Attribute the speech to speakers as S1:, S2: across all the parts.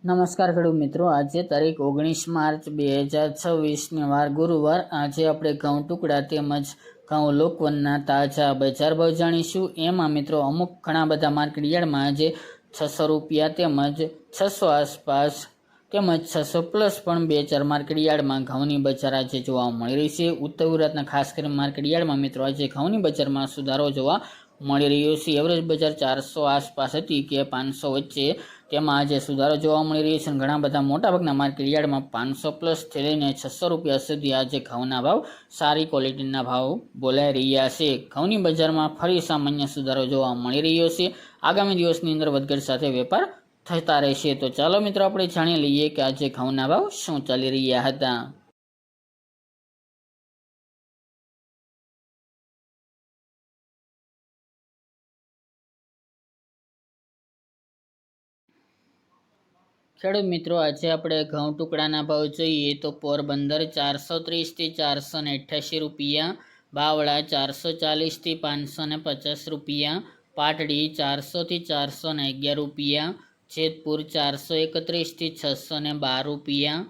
S1: નમસ્કાર ખેડૂત મિત્રો, આજે તારીખ 19 માર્ચ 2026 વાર ગુરુવાર. આજે આપણે ઘઉં ટુકડા તેમજ ઘઉં લોકવનના તાજા બજાર ભાવ જાણીશું. એમાં મિત્રો અમુક ઘણા બધા માર્કેટ યાર્ડમાં આજે 600 રૂપિયા તેમજ 600 આસપાસ તેમજ 600 પ્લસ પણ બે ચાર માર્કેટ યાર્ડમાં ઘઉંની બજાર આજે જોવા મળી રહી છે. ઉત્તર ગુજરાતના ખાસ કરીને માર્કેટ યાર્ડમાં મિત્રો આજે ઘઉંની બજારમાં સુધારો જોવા મળી રહ્યો છે. એવરેજ બજાર 400 આસપાસ હતી કે 500 વચ્ચે, તેમાં આજે સુધારો જોવા મળી રહ્યો છે. ઘણા બધા મોટાભાગના માર્કેટ યાર્ડમાં 500 પ્લસથી લઈને 600 રૂપિયા સુધી આજે ઘઉંના ભાવ, સારી ક્વોલિટીના ભાવ બોલાઈ રહ્યા છે. ઘઉંની બજારમાં ફરી સામાન્ય સુધારો જોવા મળી રહ્યો છે. આગામી દિવસની અંદર વધઘટ સાથે વેપાર થતા રહેશે. તો ચાલો મિત્રો આપણે જાણી લઈએ કે આજે ઘઉંના ભાવ શું ચાલી રહ્યા હતા. ખેડૂત મિત્રો, આજે આપણે ઘઉં ટુકડાના ભાવ જોઈએ તો પોરબંદર 430 થી 488 રૂપિયા, બાવળા 440 થી 550 રૂપિયા, પાટડી 400 થી 411 રૂપિયા, જેતપુર 431 થી 612 રૂપિયા,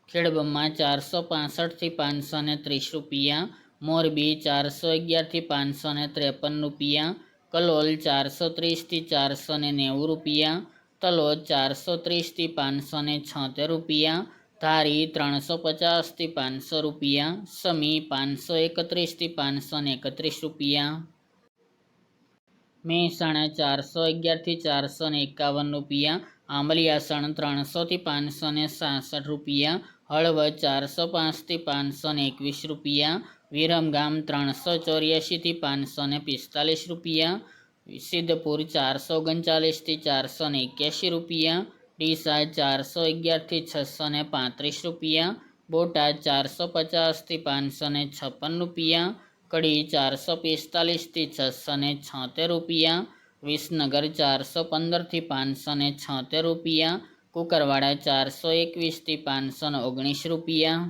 S1: ખેડબ્રહ્મા 465 થી 530 રૂપિયા, મોરબી 411 થી 553 રૂપિયા, કલોલ 430 થી 490 રૂપિયા, તલોદ 430 થી 576 રૂપિયા, ધારી 350 થી 500 રૂપિયા, સમી 531 થી 531 રૂપિયા, મહેસાણા 411 થી 451 રૂપિયા, આંબલિયાસણ 300 થી 566 રૂપિયા, હળવદ 405 થી 521 રૂપિયા, વિરમગામ 384 થી 545 રૂપિયા, સિદ્ધપુર 439 થી 481 રૂપિયા, ડીસા 411 થી 635 રૂપિયા, બોટાદ 450 થી 556 રૂપિયા, કડી 445 થી 676 રૂપિયા, વિસનગર 415 થી 576 રૂપિયા, કુકરવાડા 421 થી 519 રૂપિયા,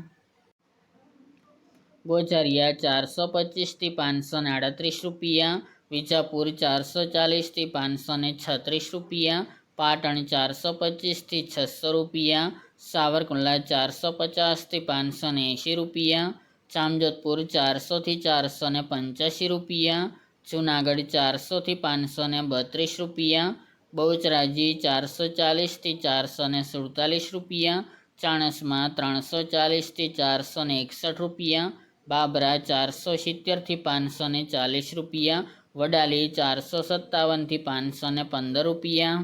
S1: ગોઝારિયા 425 થી 538 રૂપિયા, વિજાપુર 440 થી 536 રૂપિયા, પાટણ 425 થી 600 રૂપિયા, સાવરકુંડલા 450 થી 580 રૂપિયા, જામજોધપુર 400 થી 485 રૂપિયા, જૂનાગઢ 400 થી 532 રૂપિયા, બહુચરાજી 440 થી 447 રૂપિયા, ચાણસ્મા 340 થી 461 રૂપિયા, બાબરા 470 થી 540 રૂપિયા, વડાલી 457 થી 515 રૂપિયા,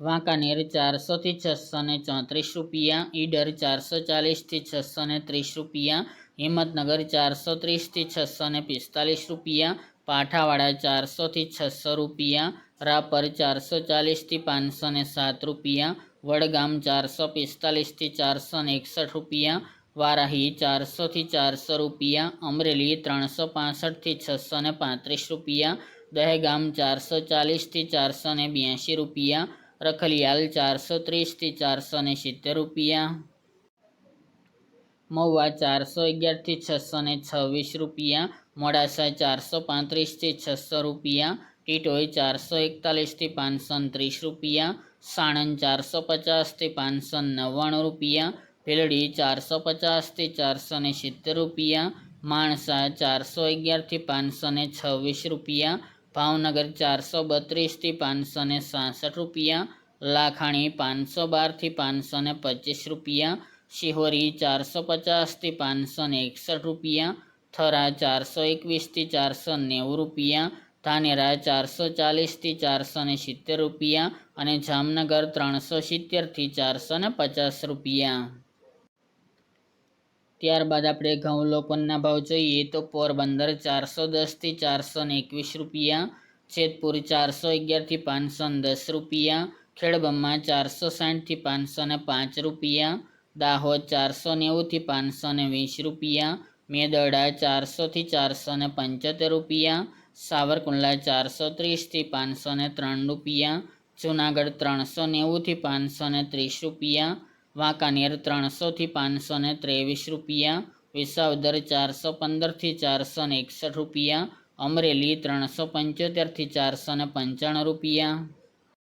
S1: વાંકાનેર 400 થી 634 રૂપિયા, ઈડર 440 થી 630 રૂપિયા, હિંમતનગર 430 થી 645 રૂપિયા, પાઠાવાડા 400 થી 600 રૂપિયા, રાપર 440 થી 507 રૂપિયા, વડગામ 445 થી 461 રૂપિયા, વારાહી 400 થી 400 રૂપિયા, અમરેલી 365 થી 635 રૂપિયા, દહેગામ 440 થી 482 રૂપિયા, રખલિયાલ 430 થી 470 રૂપિયા, મહુવા 411 થી 626 રૂપિયા, મોડાસા 435 થી 600 રૂપિયા, ટીટોઈ 441 થી 530 રૂપિયા, સાણંદ 450 થી 599 રૂપિયા, ભીલડી 450 થી 470 રૂપિયા, માણસા 411 થી 526 રૂપિયા, ભાવનગર 432 થી 566 રૂપિયા, લાખાણી 512 થી 525 રૂપિયા, શિહોરી 450 થી 561 રૂપિયા, થરા 421 થી 490 રૂપિયા, ધાનેરા 440 થી 470 રૂપિયા અને જામનગર 370 થી 450 રૂપિયા. ત્યારબાદ આપણે ઘઉં લોકવનના ભાવ જોઈએ તો પોરબંદર 410 થી 421 રૂપિયા, જેતપુર 411 થી 510 રૂપિયા, ખેડબ્રહ્મા 460 થી 505 રૂપિયા, દાહોદ 490 થી 520 રૂપિયા, મેદરડા 400 થી 475 રૂપિયા, સાવરકુંડલા 430 થી 503 રૂપિયા, જૂનાગઢ 390 થી 530 રૂપિયા, વાંકાનેર 300 થી 523 રૂપિયા, વિસાવદર 415 થી 461 રૂપિયા, અમરેલી 375 થી 495 રૂપિયા,